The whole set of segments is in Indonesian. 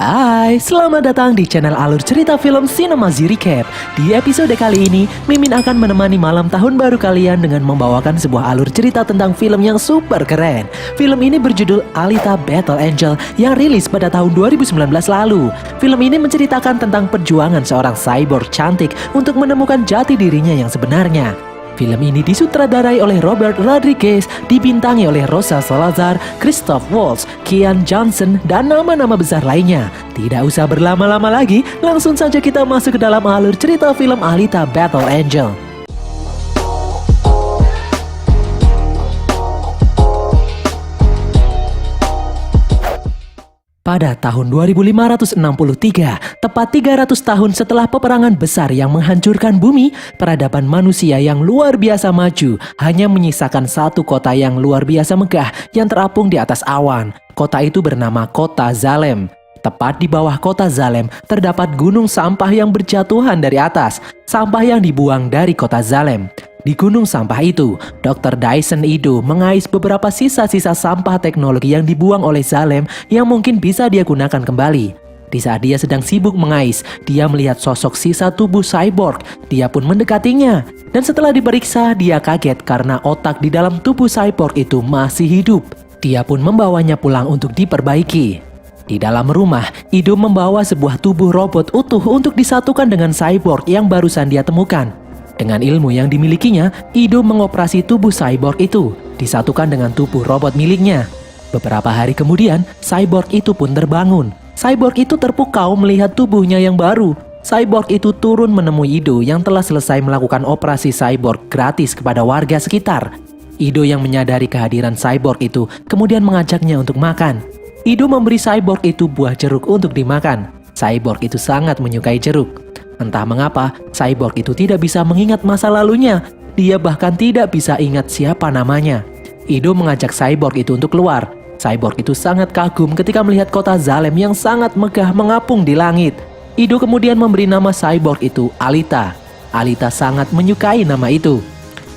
Hai, selamat datang di channel Alur Cerita Film Cinemazi Recap. Di episode kali ini, Mimin akan menemani malam tahun baru kalian dengan membawakan sebuah alur cerita tentang film yang super keren. Film ini berjudul Alita Battle Angel yang rilis pada tahun 2019 lalu. Film ini menceritakan tentang perjuangan seorang cyborg cantik untuk menemukan jati dirinya yang sebenarnya. Film ini disutradarai oleh Robert Rodriguez, dibintangi oleh Rosa Salazar, Christoph Waltz, Kian Johnson, dan nama-nama besar lainnya. Tidak usah berlama-lama lagi, langsung saja kita masuk ke dalam alur cerita film Alita Battle Angel. Pada tahun 2563, tepat 300 tahun setelah peperangan besar yang menghancurkan bumi, peradaban manusia yang luar biasa maju hanya menyisakan satu kota yang luar biasa megah yang terapung di atas awan. Kota itu bernama Kota Zalem. Tepat di bawah Kota Zalem terdapat gunung sampah yang berjatuhan dari atas, sampah yang dibuang dari Kota Zalem. Di gunung sampah itu, Dr. Dyson Ido mengais beberapa sisa-sisa sampah teknologi yang dibuang oleh Zalem yang mungkin bisa dia gunakan kembali. Di saat dia sedang sibuk mengais, dia melihat sosok sisa tubuh cyborg. Dia pun mendekatinya. Dan setelah diperiksa, dia kaget karena otak di dalam tubuh cyborg itu masih hidup. Dia pun membawanya pulang untuk diperbaiki. Di dalam rumah, Ido membawa sebuah tubuh robot utuh untuk disatukan dengan cyborg yang barusan dia temukan. Dengan ilmu yang dimilikinya, Ido mengoperasi tubuh cyborg itu, disatukan dengan tubuh robot miliknya. Beberapa hari kemudian, cyborg itu pun terbangun. Cyborg itu terpukau melihat tubuhnya yang baru. Cyborg itu turun menemui Ido yang telah selesai melakukan operasi cyborg gratis kepada warga sekitar. Ido yang menyadari kehadiran cyborg itu kemudian mengajaknya untuk makan. Ido memberi cyborg itu buah jeruk untuk dimakan. Cyborg itu sangat menyukai jeruk. Entah mengapa, cyborg itu tidak bisa mengingat masa lalunya. Dia bahkan tidak bisa ingat siapa namanya. Ido mengajak cyborg itu untuk keluar. Cyborg itu sangat kagum ketika melihat kota Zalem yang sangat megah mengapung di langit. Ido kemudian memberi nama cyborg itu Alita. Alita sangat menyukai nama itu.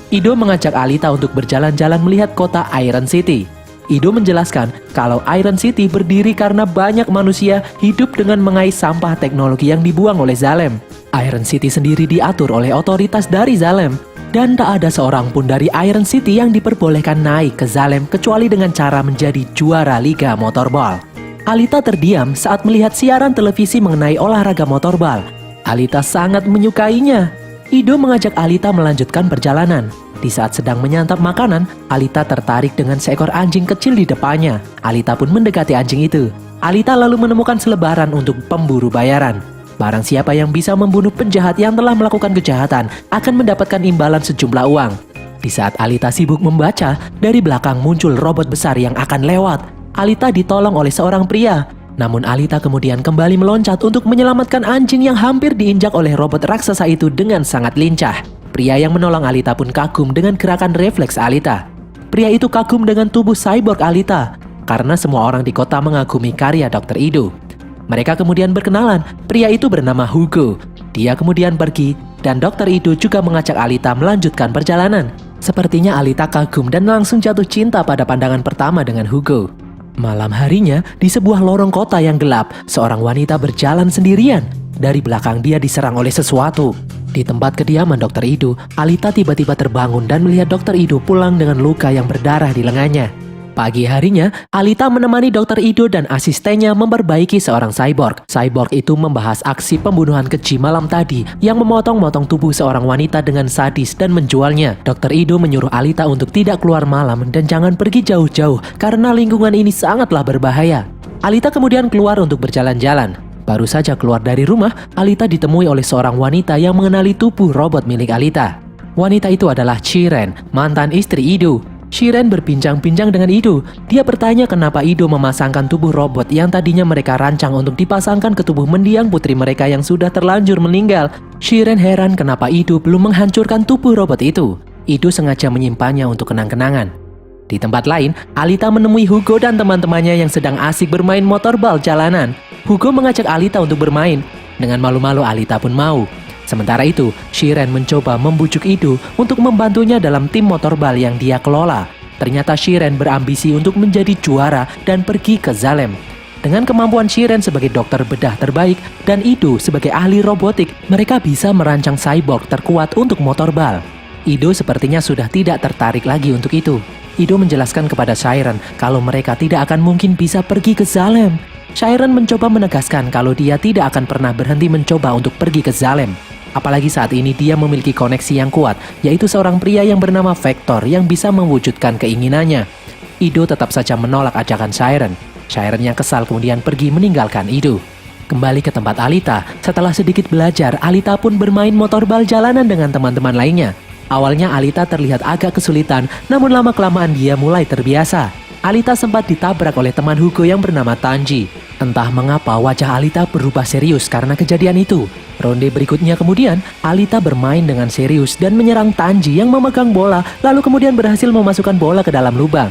Ido mengajak Alita untuk berjalan-jalan melihat kota Iron City. Ido menjelaskan kalau Iron City berdiri karena banyak manusia hidup dengan mengais sampah teknologi yang dibuang oleh Zalem. Iron City sendiri diatur oleh otoritas dari Zalem, dan tak ada seorang pun dari Iron City yang diperbolehkan naik ke Zalem kecuali dengan cara menjadi juara Liga Motorball. Alita terdiam saat melihat siaran televisi mengenai olahraga motorball. Alita sangat menyukainya. Ido mengajak Alita melanjutkan perjalanan. Di saat sedang menyantap makanan, Alita tertarik dengan seekor anjing kecil di depannya. Alita pun mendekati anjing itu. Alita lalu menemukan selebaran untuk pemburu bayaran. Barang siapa yang bisa membunuh penjahat yang telah melakukan kejahatan akan mendapatkan imbalan sejumlah uang. Di saat Alita sibuk membaca, dari belakang muncul robot besar yang akan lewat. Alita ditolong oleh seorang pria. Namun Alita kemudian kembali meloncat untuk menyelamatkan anjing yang hampir diinjak oleh robot raksasa itu dengan sangat lincah. Pria yang menolong Alita pun kagum dengan gerakan refleks Alita. Pria itu kagum dengan tubuh cyborg Alita, karena semua orang di kota mengagumi karya Dr. Ido. Mereka kemudian berkenalan. Pria itu bernama Hugo. Dia kemudian pergi, dan Dr. Ido juga mengajak Alita melanjutkan perjalanan. Sepertinya Alita kagum dan langsung jatuh cinta pada pandangan pertama dengan Hugo. Malam harinya, di sebuah lorong kota yang gelap, seorang wanita berjalan sendirian. Dari belakang dia diserang oleh sesuatu. Di tempat kediaman Dr. Ido, Alita tiba-tiba terbangun dan melihat Dr. Ido pulang dengan luka yang berdarah di lengannya. Pagi harinya, Alita menemani Dr. Ido dan asistennya memperbaiki seorang cyborg. Cyborg itu membahas aksi pembunuhan keji malam tadi yang memotong-motong tubuh seorang wanita dengan sadis dan menjualnya. Dr. Ido menyuruh Alita untuk tidak keluar malam dan jangan pergi jauh-jauh karena lingkungan ini sangatlah berbahaya. Alita kemudian keluar untuk berjalan-jalan. Baru saja keluar dari rumah, Alita ditemui oleh seorang wanita yang mengenali tubuh robot milik Alita. Wanita itu adalah Shiren, mantan istri Ido. Shiren berbincang-bincang dengan Ido. Dia bertanya kenapa Ido memasangkan tubuh robot yang tadinya mereka rancang untuk dipasangkan ke tubuh mendiang putri mereka yang sudah terlanjur meninggal. Shiren heran kenapa Ido belum menghancurkan tubuh robot itu. Ido sengaja menyimpannya untuk kenang-kenangan. Di tempat lain, Alita menemui Hugo dan teman-temannya yang sedang asik bermain motorball jalanan. Hugo mengajak Alita untuk bermain. Dengan malu-malu Alita pun mau. Sementara itu, Shiren mencoba membujuk Ido untuk membantunya dalam tim motorball yang dia kelola. Ternyata Shiren berambisi untuk menjadi juara dan pergi ke Zalem. Dengan kemampuan Shiren sebagai dokter bedah terbaik dan Ido sebagai ahli robotik, mereka bisa merancang cyborg terkuat untuk motorball. Ido sepertinya sudah tidak tertarik lagi untuk itu. Ido menjelaskan kepada Shiren kalau mereka tidak akan mungkin bisa pergi ke Zalem. Shiren mencoba menegaskan kalau dia tidak akan pernah berhenti mencoba untuk pergi ke Zalem. Apalagi saat ini dia memiliki koneksi yang kuat, yaitu seorang pria yang bernama Vector yang bisa mewujudkan keinginannya. Ido tetap saja menolak ajakan Shiren. Shiren yang kesal kemudian pergi meninggalkan Ido. Kembali ke tempat Alita, setelah sedikit belajar, Alita pun bermain motorball jalanan dengan teman-teman lainnya. Awalnya Alita terlihat agak kesulitan, namun lama-kelamaan dia mulai terbiasa. Alita sempat ditabrak oleh teman Hugo yang bernama Tanji. Entah mengapa wajah Alita berubah serius karena kejadian itu. Ronde berikutnya kemudian, Alita bermain dengan serius dan menyerang Tanji yang memegang bola, lalu kemudian berhasil memasukkan bola ke dalam lubang.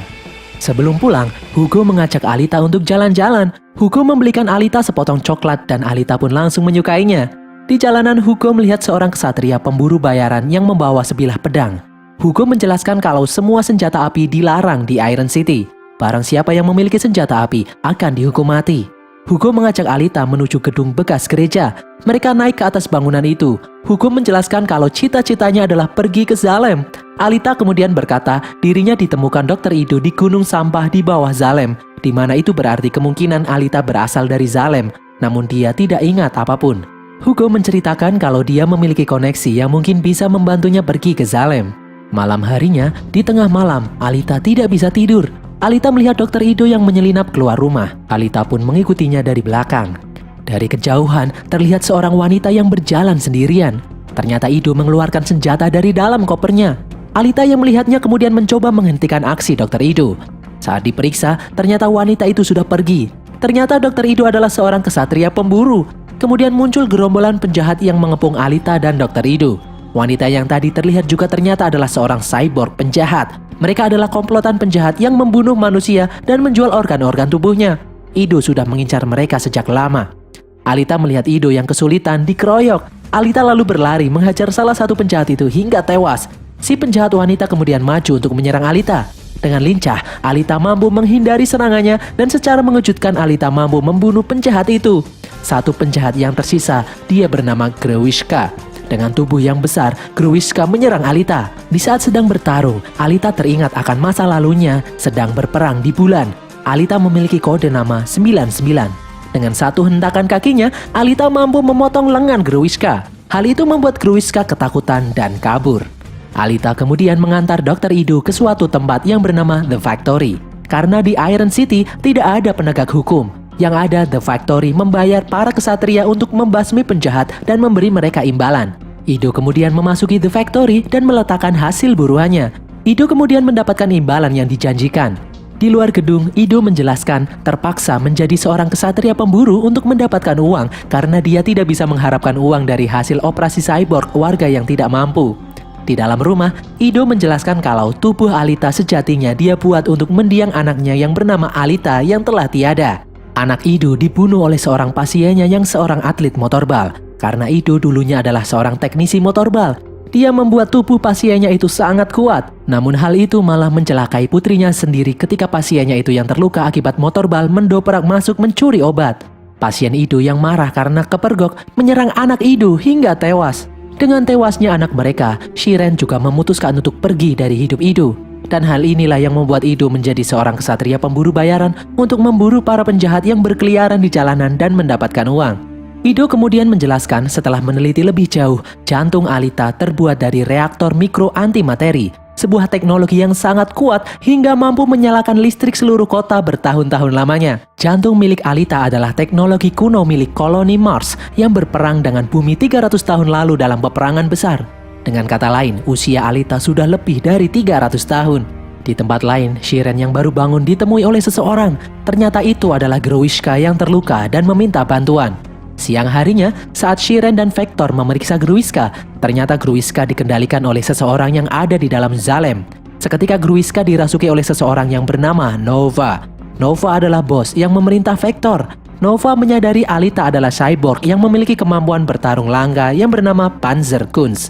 Sebelum pulang, Hugo mengajak Alita untuk jalan-jalan. Hugo membelikan Alita sepotong coklat dan Alita pun langsung menyukainya. Di jalanan, Hugo melihat seorang ksatria pemburu bayaran yang membawa sebilah pedang. Hugo menjelaskan kalau semua senjata api dilarang di Iron City. Barang siapa yang memiliki senjata api akan dihukum mati. Hugo mengajak Alita menuju gedung bekas gereja. Mereka naik ke atas bangunan itu. Hugo menjelaskan kalau cita-citanya adalah pergi ke Zalem. Alita kemudian berkata dirinya ditemukan Dr. Ido di gunung sampah di bawah Zalem, di mana itu berarti kemungkinan Alita berasal dari Zalem, namun dia tidak ingat apapun. Hugo menceritakan kalau dia memiliki koneksi yang mungkin bisa membantunya pergi ke Zalem. Malam harinya, di tengah malam, Alita tidak bisa tidur. Alita melihat Dr. Ido yang menyelinap keluar rumah. Alita pun mengikutinya dari belakang. Dari kejauhan, terlihat seorang wanita yang berjalan sendirian. Ternyata Ido mengeluarkan senjata dari dalam kopernya. Alita yang melihatnya kemudian mencoba menghentikan aksi Dr. Ido. Saat diperiksa, ternyata wanita itu sudah pergi. Ternyata Dr. Ido adalah seorang ksatria pemburu. Kemudian muncul gerombolan penjahat yang mengepung Alita dan Dr. Ido. Wanita yang tadi terlihat juga ternyata adalah seorang cyborg penjahat. Mereka adalah komplotan penjahat yang membunuh manusia dan menjual organ-organ tubuhnya. Ido sudah mengincar mereka sejak lama. Alita melihat Ido yang kesulitan dikeroyok. Alita lalu berlari menghajar salah satu penjahat itu hingga tewas. Si penjahat wanita kemudian maju untuk menyerang Alita. Dengan lincah, Alita mampu menghindari serangannya dan secara mengejutkan Alita mampu membunuh penjahat itu. Satu penjahat yang tersisa, dia bernama Grewishka. Dengan tubuh yang besar, Grewishka menyerang Alita. Di saat sedang bertarung, Alita teringat akan masa lalunya sedang berperang di bulan. Alita memiliki kode nama 99. Dengan satu hentakan kakinya, Alita mampu memotong lengan Grewishka. Hal itu membuat Grewishka ketakutan dan kabur. Alita kemudian mengantar Dr. Ido ke suatu tempat yang bernama The Factory. Karena di Iron City tidak ada penegak hukum. Yang ada The Factory membayar para ksatria untuk membasmi penjahat dan memberi mereka imbalan. Ido kemudian memasuki The Factory dan meletakkan hasil buruannya. Ido kemudian mendapatkan imbalan yang dijanjikan. Di luar gedung, Ido menjelaskan terpaksa menjadi seorang ksatria pemburu untuk mendapatkan uang karena dia tidak bisa mengharapkan uang dari hasil operasi cyborg warga yang tidak mampu. Di dalam rumah, Ido menjelaskan kalau tubuh Alita sejatinya dia buat untuk mendiang anaknya yang bernama Alita yang telah tiada. Anak Ido dibunuh oleh seorang pasiennya yang seorang atlet motorball. Karena Ido dulunya adalah seorang teknisi motorball. Dia membuat tubuh pasiennya itu sangat kuat. Namun hal itu malah mencelakai putrinya sendiri ketika pasiennya itu yang terluka akibat motorball mendobrak masuk mencuri obat. Pasien Ido yang marah karena kepergok menyerang anak Ido hingga tewas. Dengan tewasnya anak mereka, Shiren juga memutuskan untuk pergi dari hidup Ido. Dan hal inilah yang membuat Ido menjadi seorang ksatria pemburu bayaran untuk memburu para penjahat yang berkeliaran di jalanan dan mendapatkan uang. Ido kemudian menjelaskan setelah meneliti lebih jauh, jantung Alita terbuat dari reaktor mikro antimateri, sebuah teknologi yang sangat kuat hingga mampu menyalakan listrik seluruh kota bertahun-tahun lamanya. Jantung milik Alita adalah teknologi kuno milik koloni Mars yang berperang dengan bumi 300 tahun lalu dalam peperangan besar. Dengan kata lain, usia Alita sudah lebih dari 300 tahun. Di tempat lain, Shiren yang baru bangun ditemui oleh seseorang. Ternyata itu adalah Grewishka yang terluka dan meminta bantuan. Siang harinya, saat Shiren dan Vector memeriksa Grewishka, ternyata Grewishka dikendalikan oleh seseorang yang ada di dalam Zalem. Seketika Grewishka dirasuki oleh seseorang yang bernama Nova. Nova adalah bos yang memerintah Vector. Nova menyadari Alita adalah cyborg yang memiliki kemampuan bertarung langka yang bernama Panzer Kunz.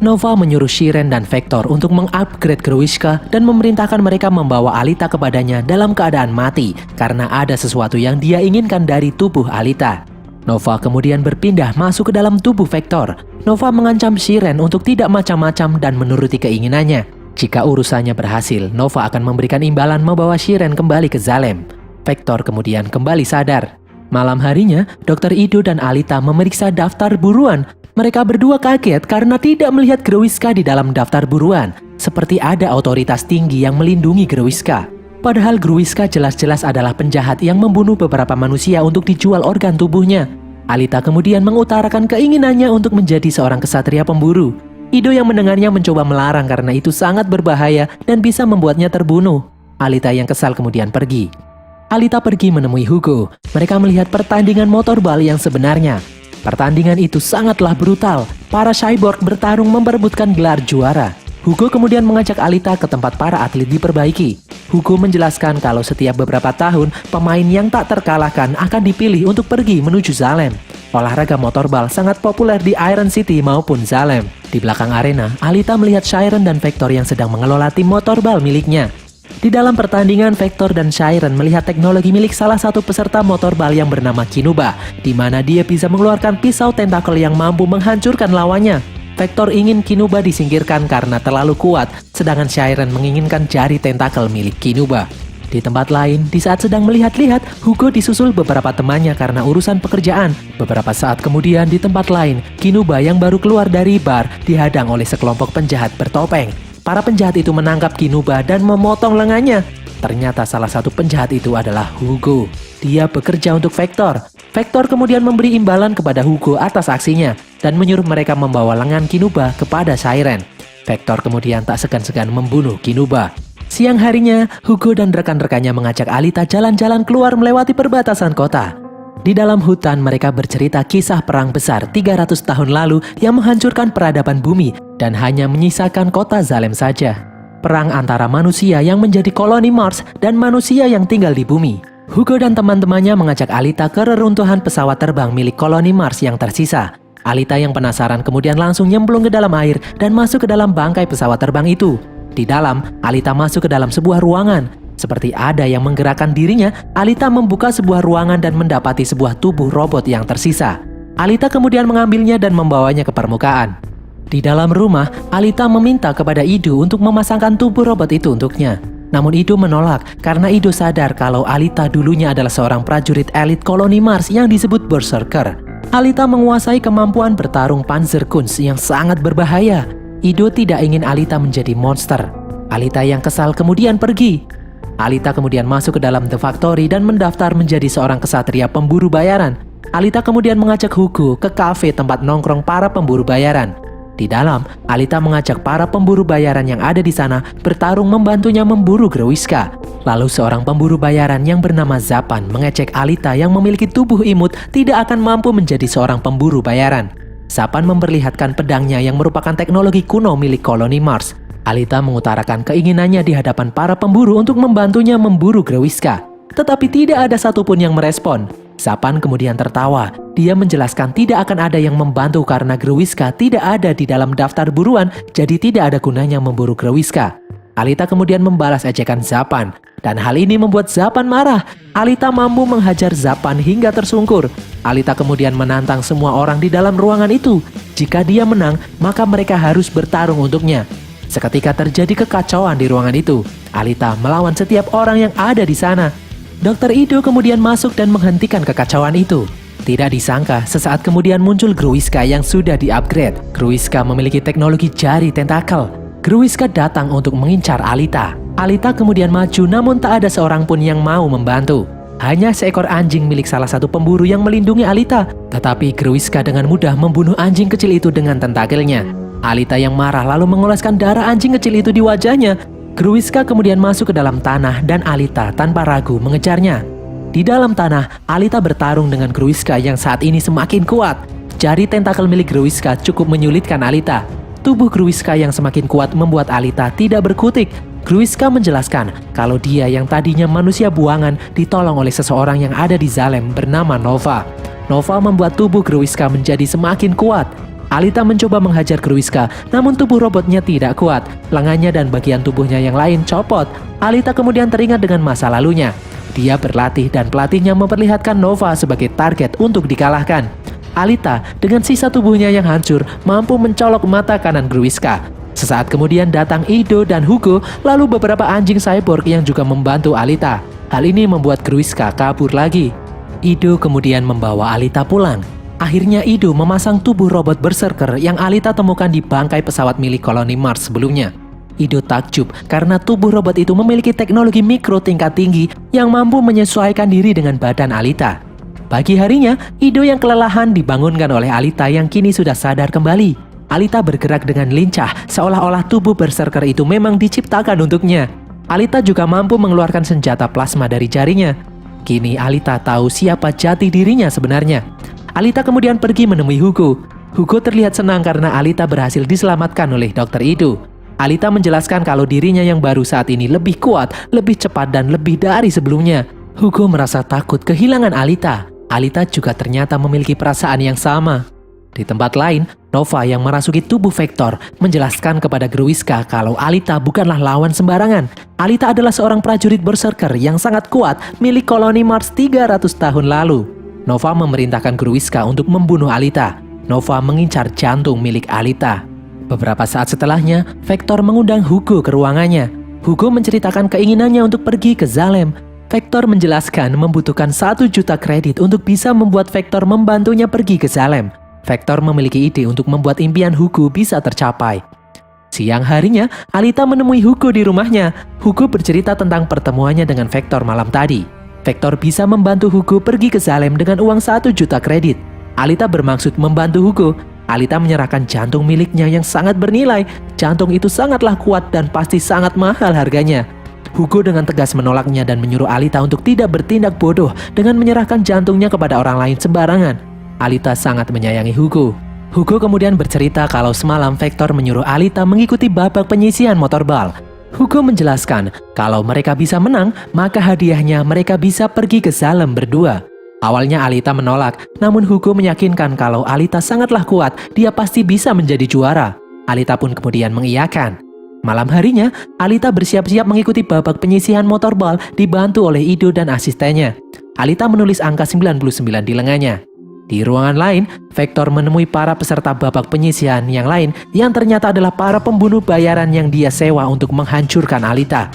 Nova menyuruh Shiren dan Vector untuk mengupgrade Gruishka dan memerintahkan mereka membawa Alita kepadanya dalam keadaan mati karena ada sesuatu yang dia inginkan dari tubuh Alita. Nova kemudian berpindah masuk ke dalam tubuh Vector. Nova mengancam Shiren untuk tidak macam-macam dan menuruti keinginannya. Jika urusannya berhasil, Nova akan memberikan imbalan membawa Shiren kembali ke Zalem. Vector kemudian kembali sadar. Malam harinya, Dr. Ido dan Alita memeriksa daftar buruan. Mereka berdua kaget karena tidak melihat Gruishka di dalam daftar buruan. Seperti ada otoritas tinggi yang melindungi Gruishka. Padahal Gruishka jelas-jelas adalah penjahat yang membunuh beberapa manusia untuk dijual organ tubuhnya. Alita kemudian mengutarakan keinginannya untuk menjadi seorang kesatria pemburu. Ido yang mendengarnya mencoba melarang karena itu sangat berbahaya dan bisa membuatnya terbunuh. Alita yang kesal kemudian pergi. Alita pergi menemui Hugo. Mereka melihat pertandingan motorball yang sebenarnya. Pertandingan itu sangatlah brutal. Para cyborg bertarung memperebutkan gelar juara. Hugo kemudian mengajak Alita ke tempat para atlet diperbaiki. Hugo menjelaskan kalau setiap beberapa tahun, pemain yang tak terkalahkan akan dipilih untuk pergi menuju Zalem. Olahraga motorball sangat populer di Iron City maupun Zalem. Di belakang arena, Alita melihat Shiren dan Vector yang sedang mengelola tim motorball miliknya. Di dalam pertandingan, Vector dan Shiren melihat teknologi milik salah satu peserta motorball yang bernama Kinuba, di mana dia bisa mengeluarkan pisau tentakel yang mampu menghancurkan lawannya. Vector ingin Kinuba disingkirkan karena terlalu kuat, sedangkan Shiren menginginkan jari tentakel milik Kinuba. Di tempat lain, di saat sedang melihat-lihat, Hugo disusul beberapa temannya karena urusan pekerjaan. Beberapa saat kemudian di tempat lain, Kinuba yang baru keluar dari bar dihadang oleh sekelompok penjahat bertopeng. Para penjahat itu menangkap Kinuba dan memotong lengannya. Ternyata salah satu penjahat itu adalah Hugo. Dia bekerja untuk Vector. Vector kemudian memberi imbalan kepada Hugo atas aksinya dan menyuruh mereka membawa lengan Kinuba kepada Shiren. Vector kemudian tak segan-segan membunuh Kinuba. Siang harinya, Hugo dan rekan-rekannya mengajak Alita jalan-jalan keluar melewati perbatasan kota. Di dalam hutan mereka bercerita kisah perang besar 300 tahun lalu yang menghancurkan peradaban bumi dan hanya menyisakan kota Zalem saja. Perang antara manusia yang menjadi koloni Mars dan manusia yang tinggal di bumi. Hugo dan teman-temannya mengajak Alita ke reruntuhan pesawat terbang milik koloni Mars yang tersisa. Alita yang penasaran kemudian langsung nyemplung ke dalam air dan masuk ke dalam bangkai pesawat terbang itu. Di dalam, Alita masuk ke dalam sebuah ruangan. Seperti ada yang menggerakkan dirinya, Alita membuka sebuah ruangan dan mendapati sebuah tubuh robot yang tersisa. Alita kemudian mengambilnya dan membawanya ke permukaan. Di dalam rumah, Alita meminta kepada Ido untuk memasangkan tubuh robot itu untuknya. Namun Ido menolak karena Ido sadar kalau Alita dulunya adalah seorang prajurit elit koloni Mars yang disebut Berserker. Alita menguasai kemampuan bertarung Panzerkunst yang sangat berbahaya. Ido tidak ingin Alita menjadi monster. Alita yang kesal kemudian pergi. Alita kemudian masuk ke dalam The Factory dan mendaftar menjadi seorang kesatria pemburu bayaran. Alita kemudian mengajak Hugo ke kafe tempat nongkrong para pemburu bayaran. Di dalam, Alita mengajak para pemburu bayaran yang ada di sana bertarung membantunya memburu Gruishka. Lalu seorang pemburu bayaran yang bernama Zapan mengecek Alita yang memiliki tubuh imut tidak akan mampu menjadi seorang pemburu bayaran. Zapan memperlihatkan pedangnya yang merupakan teknologi kuno milik koloni Mars. Alita mengutarakan keinginannya di hadapan para pemburu untuk membantunya memburu Gruishka. Tetapi tidak ada satupun yang merespon. Zapan kemudian tertawa. Dia menjelaskan tidak akan ada yang membantu karena Gruishka tidak ada di dalam daftar buruan, jadi tidak ada gunanya memburu Gruishka. Alita kemudian membalas ejekan Zapan, dan hal ini membuat Zapan marah. Alita mampu menghajar Zapan hingga tersungkur. Alita kemudian menantang semua orang di dalam ruangan itu. Jika dia menang, maka mereka harus bertarung untuknya. Seketika terjadi kekacauan di ruangan itu. Alita melawan setiap orang yang ada di sana. Dr. Ido kemudian masuk dan menghentikan kekacauan itu. Tidak disangka, sesaat kemudian muncul Gruishka yang sudah di-upgrade. Gruishka memiliki teknologi jari tentakel. Gruishka datang untuk mengincar Alita. Alita kemudian maju namun tak ada seorang pun yang mau membantu. Hanya seekor anjing milik salah satu pemburu yang melindungi Alita. Tetapi Gruishka dengan mudah membunuh anjing kecil itu dengan tentakelnya. Alita yang marah lalu mengoleskan darah anjing kecil itu di wajahnya. Gruishka kemudian masuk ke dalam tanah dan Alita tanpa ragu mengejarnya. Di dalam tanah, Alita bertarung dengan Gruishka yang saat ini semakin kuat. Jari tentakel milik Gruishka cukup menyulitkan Alita. Tubuh Gruishka yang semakin kuat membuat Alita tidak berkutik. Gruishka menjelaskan kalau dia yang tadinya manusia buangan ditolong oleh seseorang yang ada di Zalem bernama Nova. Nova membuat tubuh Gruishka menjadi semakin kuat. Alita mencoba menghajar Gruiska, namun tubuh robotnya tidak kuat. Lengannya dan bagian tubuhnya yang lain copot. Alita kemudian teringat dengan masa lalunya. Dia berlatih dan pelatihnya memperlihatkan Nova sebagai target untuk dikalahkan. Alita dengan sisa tubuhnya yang hancur mampu mencolok mata kanan Gruiska. Sesaat kemudian datang Ido dan Hugo, lalu beberapa anjing cyborg yang juga membantu Alita. Hal ini membuat Gruiska kabur lagi. Ido kemudian membawa Alita pulang. Akhirnya Ido memasang tubuh robot berserker yang Alita temukan di bangkai pesawat milik koloni Mars sebelumnya. Ido takjub karena tubuh robot itu memiliki teknologi mikro tingkat tinggi yang mampu menyesuaikan diri dengan badan Alita. Pagi harinya, Ido yang kelelahan dibangunkan oleh Alita yang kini sudah sadar kembali. Alita bergerak dengan lincah seolah-olah tubuh berserker itu memang diciptakan untuknya. Alita juga mampu mengeluarkan senjata plasma dari jarinya. Kini Alita tahu siapa jati dirinya sebenarnya. Alita kemudian pergi menemui Hugo. Hugo terlihat senang karena Alita berhasil diselamatkan oleh Dr. Ido. Alita menjelaskan kalau dirinya yang baru saat ini lebih kuat, lebih cepat, dan lebih dari sebelumnya. Hugo merasa takut kehilangan Alita. Alita juga ternyata memiliki perasaan yang sama. Di tempat lain, Nova yang merasuki tubuh Vector menjelaskan kepada Gruiska kalau Alita bukanlah lawan sembarangan. Alita adalah seorang prajurit berserker yang sangat kuat milik koloni Mars 300 tahun lalu. Nova memerintahkan Gruiska untuk membunuh Alita. Nova mengincar jantung milik Alita. Beberapa saat setelahnya, Vector mengundang Hugo ke ruangannya. Hugo menceritakan keinginannya untuk pergi ke Zalem. Vector menjelaskan membutuhkan 1 juta kredit untuk bisa membuat Vector membantunya pergi ke Zalem. Vector memiliki ide untuk membuat impian Hugo bisa tercapai. Siang harinya, Alita menemui Hugo di rumahnya. Hugo bercerita tentang pertemuannya dengan Vector malam tadi. Vector bisa membantu Hugo pergi ke Zalem dengan uang 1 juta kredit. Alita bermaksud membantu Hugo. Alita menyerahkan jantung miliknya yang sangat bernilai. Jantung itu sangatlah kuat dan pasti sangat mahal harganya. Hugo dengan tegas menolaknya dan menyuruh Alita untuk tidak bertindak bodoh dengan menyerahkan jantungnya kepada orang lain sembarangan. Alita sangat menyayangi Hugo. Hugo kemudian bercerita kalau semalam Vector menyuruh Alita mengikuti babak penyisihan motorball. Hugo menjelaskan kalau mereka bisa menang, maka hadiahnya mereka bisa pergi ke Zalem berdua. Awalnya Alita menolak, namun Hugo meyakinkan kalau Alita sangatlah kuat, dia pasti bisa menjadi juara. Alita pun kemudian mengiyakan. Malam harinya, Alita bersiap-siap mengikuti babak penyisihan motorball dibantu oleh Ido dan asistennya. Alita menulis angka 99 di lengannya. Di ruangan lain, Vector menemui para peserta babak penyisihan yang lain yang ternyata adalah para pembunuh bayaran yang dia sewa untuk menghancurkan Alita.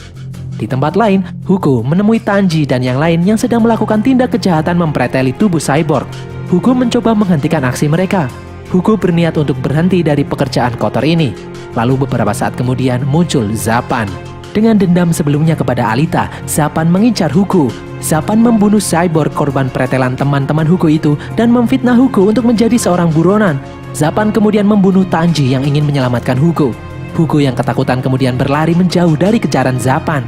Di tempat lain, Hugo menemui Tanji dan yang lain yang sedang melakukan tindak kejahatan mempreteli tubuh cyborg. Hugo mencoba menghentikan aksi mereka. Hugo berniat untuk berhenti dari pekerjaan kotor ini. Lalu beberapa saat kemudian muncul Zapan. Dengan dendam sebelumnya kepada Alita, Zapan mengincar Hugo. Zapan membunuh cyborg korban pretelan teman-teman Hugo itu dan memfitnah Hugo untuk menjadi seorang buronan. Zapan kemudian membunuh Tanji yang ingin menyelamatkan Hugo. Hugo yang ketakutan kemudian berlari menjauh dari kejaran Zapan.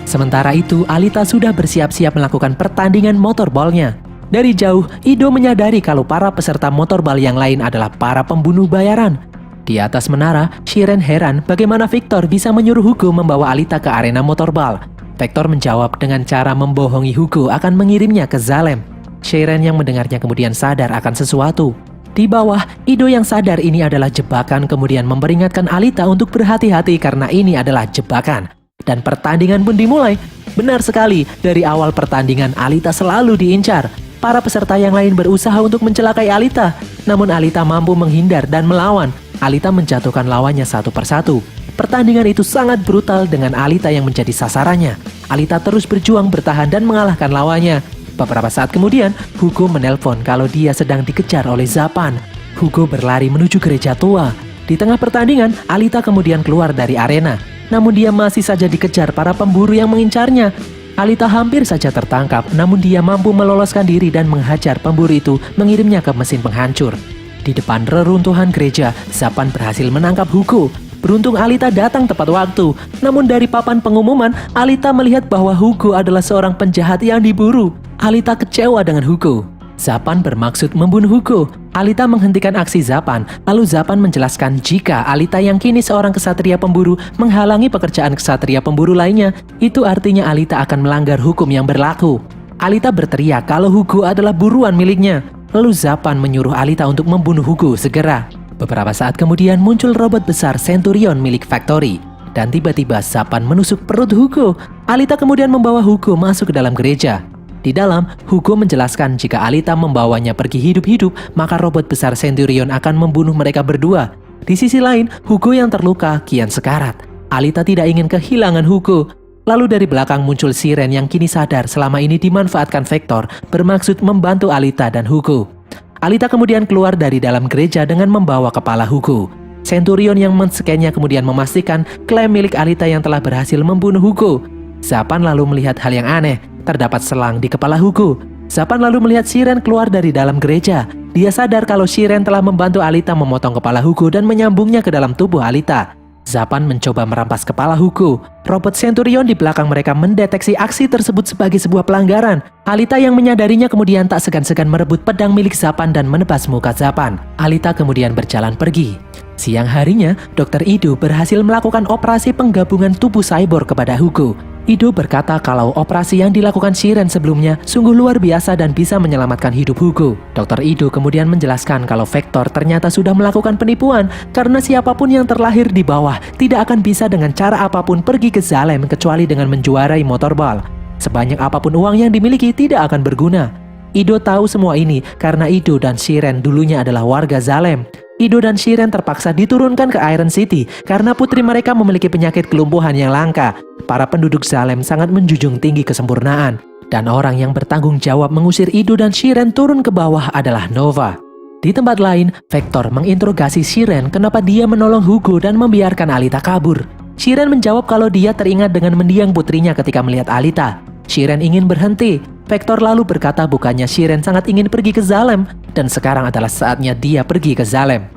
Sementara itu, Alita sudah bersiap-siap melakukan pertandingan motorballnya. Dari jauh, Ido menyadari kalau para peserta motorball yang lain adalah para pembunuh bayaran. Di atas menara, Shiren heran bagaimana Victor bisa menyuruh Hugo membawa Alita ke arena motorball. Vector menjawab dengan cara membohongi Hugo akan mengirimnya ke Zalem. Shiren yang mendengarnya kemudian sadar akan sesuatu. Di bawah, Ido yang sadar ini adalah jebakan kemudian memperingatkan Alita untuk berhati-hati karena ini adalah jebakan. Dan pertandingan pun dimulai. Benar sekali, dari awal pertandingan Alita selalu diincar. Para peserta yang lain berusaha untuk mencelakai Alita, namun Alita mampu menghindar dan melawan. Alita menjatuhkan lawannya satu persatu. Pertandingan itu sangat brutal dengan Alita yang menjadi sasarannya. Alita terus berjuang bertahan dan mengalahkan lawannya. Beberapa saat kemudian, Hugo menelpon kalau dia sedang dikejar oleh Zapan. Hugo berlari menuju gereja tua. Di tengah pertandingan, Alita kemudian keluar dari arena. Namun dia masih saja dikejar para pemburu yang mengincarnya. Alita hampir saja tertangkap, namun dia mampu meloloskan diri dan menghajar pemburu itu, mengirimnya ke mesin penghancur. Di depan reruntuhan gereja, Zapan berhasil menangkap Hugo. Beruntung Alita datang tepat waktu. Namun dari papan pengumuman, Alita melihat bahwa Hugo adalah seorang penjahat yang diburu. Alita kecewa dengan Hugo. Zapan bermaksud membunuh Hugo. Alita menghentikan aksi Zapan, lalu Zapan menjelaskan jika Alita yang kini seorang kesatria pemburu menghalangi pekerjaan kesatria pemburu lainnya, itu artinya Alita akan melanggar hukum yang berlaku. Alita berteriak kalau Hugo adalah buruan miliknya. Lalu Zapan menyuruh Alita untuk membunuh Hugo segera. Beberapa saat kemudian muncul robot besar Centurion milik Factory. Dan tiba-tiba Zapan menusuk perut Hugo. Alita kemudian membawa Hugo masuk ke dalam gereja. Di dalam, Hugo menjelaskan jika Alita membawanya pergi hidup-hidup, maka robot besar Centurion akan membunuh mereka berdua. Di sisi lain, Hugo yang terluka kian sekarat. Alita tidak ingin kehilangan Hugo. Lalu dari belakang muncul Siren yang kini sadar selama ini dimanfaatkan Vector, bermaksud membantu Alita dan Hugo. Alita kemudian keluar dari dalam gereja dengan membawa kepala Hugo. Centurion yang men-scan-nya kemudian memastikan klaim milik Alita yang telah berhasil membunuh Hugo. Zapan lalu melihat hal yang aneh, terdapat selang di kepala Hugo. Zapan lalu melihat Siren keluar dari dalam gereja. Dia sadar kalau Siren telah membantu Alita memotong kepala Hugo dan menyambungnya ke dalam tubuh Alita. Zapan mencoba merampas kepala Hugo. Robot Centurion di belakang mereka mendeteksi aksi tersebut sebagai sebuah pelanggaran. Alita yang menyadarinya kemudian tak segan-segan merebut pedang milik Zapan dan menebas muka Zapan. Alita kemudian berjalan pergi. Siang harinya, Dr. Ido berhasil melakukan operasi penggabungan tubuh cyborg kepada Hugo. Ido berkata kalau operasi yang dilakukan Siren sebelumnya sungguh luar biasa dan bisa menyelamatkan hidup Hugo. Dr. Ido kemudian menjelaskan kalau Vector ternyata sudah melakukan penipuan karena siapapun yang terlahir di bawah tidak akan bisa dengan cara apapun pergi ke Zalem kecuali dengan menjuarai motorball. Sebanyak apapun uang yang dimiliki tidak akan berguna. Ido tahu semua ini karena Ido dan Siren dulunya adalah warga Zalem. Ido dan Siren terpaksa diturunkan ke Iron City karena putri mereka memiliki penyakit kelumpuhan yang langka. Para penduduk Zalem sangat menjunjung tinggi kesempurnaan. Dan orang yang bertanggung jawab mengusir Ido dan Siren turun ke bawah adalah Nova. Di tempat lain, Vector menginterogasi Siren kenapa dia menolong Hugo dan membiarkan Alita kabur. Siren menjawab kalau dia teringat dengan mendiang putrinya ketika melihat Alita. Siren ingin berhenti. Vector lalu berkata bukannya Siren sangat ingin pergi ke Zalem dan sekarang adalah saatnya dia pergi ke Zalem.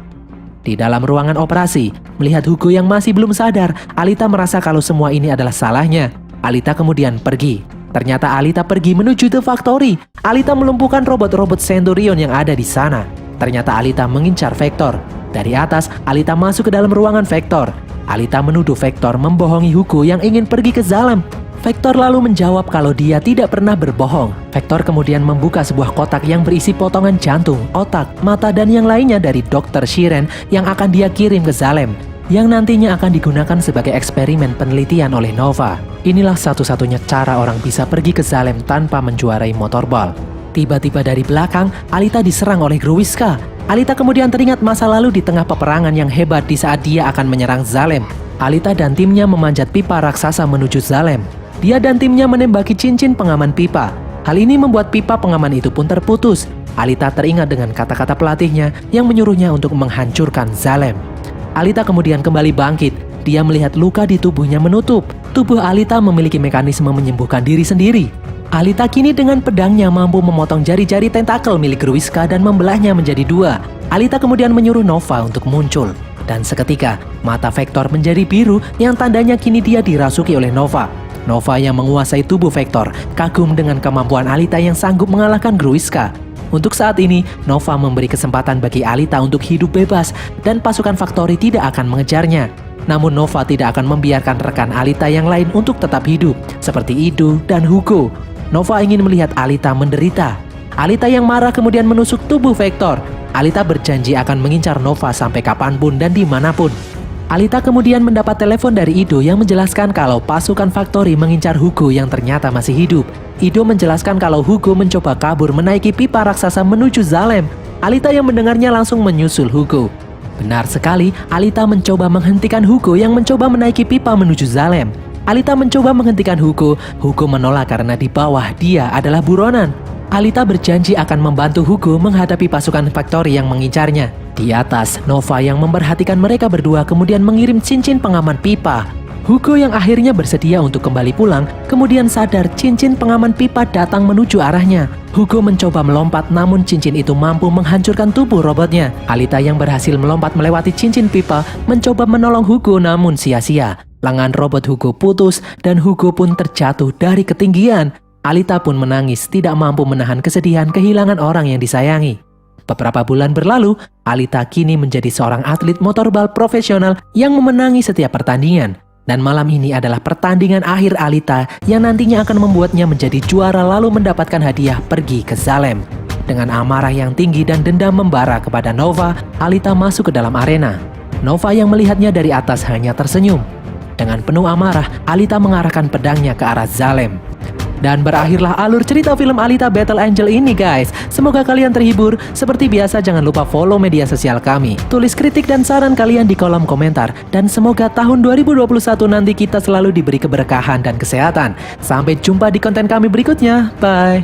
Di dalam ruangan operasi, melihat Hugo yang masih belum sadar, Alita merasa kalau semua ini adalah salahnya. Alita kemudian pergi. Ternyata Alita pergi menuju The Factory. Alita melumpuhkan robot-robot Centurion yang ada di sana. Ternyata Alita mengincar Vector. Dari atas, Alita masuk ke dalam ruangan Vector. Alita menuduh Vector membohongi Hugo yang ingin pergi ke Zalem. Vector lalu menjawab kalau dia tidak pernah berbohong. Vector kemudian membuka sebuah kotak yang berisi potongan jantung, otak, mata, dan yang lainnya dari Dr. Siren yang akan dia kirim ke Zalem, yang nantinya akan digunakan sebagai eksperimen penelitian oleh Nova. Inilah satu-satunya cara orang bisa pergi ke Zalem tanpa menjuarai motorball. Tiba-tiba dari belakang, Alita diserang oleh Gruiska. Alita kemudian teringat masa lalu di tengah peperangan yang hebat di saat dia akan menyerang Zalem. Alita dan timnya memanjat pipa raksasa menuju Zalem. Dia dan timnya menembaki cincin pengaman pipa. Hal ini membuat pipa pengaman itu pun terputus. Alita teringat dengan kata-kata pelatihnya yang menyuruhnya untuk menghancurkan Zalem. Alita kemudian kembali bangkit. Dia melihat luka di tubuhnya menutup. Tubuh Alita memiliki mekanisme menyembuhkan diri sendiri. Alita kini dengan pedangnya mampu memotong jari-jari tentakel milik Gruiska dan membelahnya menjadi dua. Alita kemudian menyuruh Nova untuk muncul. Dan seketika, mata Vector menjadi biru yang tandanya kini dia dirasuki oleh Nova. Nova yang menguasai tubuh Vector kagum dengan kemampuan Alita yang sanggup mengalahkan Gruiska. Untuk saat ini, Nova memberi kesempatan bagi Alita untuk hidup bebas dan pasukan Factory tidak akan mengejarnya. Namun Nova tidak akan membiarkan rekan Alita yang lain untuk tetap hidup, seperti Ido dan Hugo. Nova ingin melihat Alita menderita. Alita yang marah kemudian menusuk tubuh Vector. Alita berjanji akan mengincar Nova sampai kapanpun dan dimanapun. Alita kemudian mendapat telepon dari Ido yang menjelaskan kalau pasukan Factory mengincar Hugo yang ternyata masih hidup. Ido menjelaskan kalau Hugo mencoba kabur menaiki pipa raksasa menuju Zalem. Alita yang mendengarnya langsung menyusul Hugo. Benar sekali, Alita mencoba menghentikan Hugo yang mencoba menaiki pipa menuju Zalem. Alita mencoba menghentikan Hugo. Hugo menolak karena di bawah dia adalah buronan. Alita berjanji akan membantu Hugo menghadapi pasukan Factory yang mengincarnya. Di atas, Nova yang memperhatikan mereka berdua kemudian mengirim cincin pengaman pipa. Hugo yang akhirnya bersedia untuk kembali pulang, kemudian sadar cincin pengaman pipa datang menuju arahnya. Hugo mencoba melompat namun cincin itu mampu menghancurkan tubuh robotnya. Alita yang berhasil melompat melewati cincin pipa mencoba menolong Hugo namun sia-sia. Lengan robot Hugo putus dan Hugo pun terjatuh dari ketinggian. Alita pun menangis tidak mampu menahan kesedihan kehilangan orang yang disayangi. Beberapa bulan berlalu, Alita kini menjadi seorang atlet motorball profesional yang memenangi setiap pertandingan. Dan malam ini adalah pertandingan akhir Alita yang nantinya akan membuatnya menjadi juara lalu mendapatkan hadiah pergi ke Zalem. Dengan amarah yang tinggi dan dendam membara kepada Nova, Alita masuk ke dalam arena. Nova yang melihatnya dari atas hanya tersenyum. Dengan penuh amarah, Alita mengarahkan pedangnya ke arah Zalem. Dan berakhirlah alur cerita film Alita Battle Angel ini guys. Semoga kalian terhibur. Seperti biasa jangan lupa follow media sosial kami. Tulis kritik dan saran kalian di kolom komentar. Dan semoga tahun 2021 nanti kita selalu diberi keberkahan dan kesehatan. Sampai jumpa di konten kami berikutnya. Bye.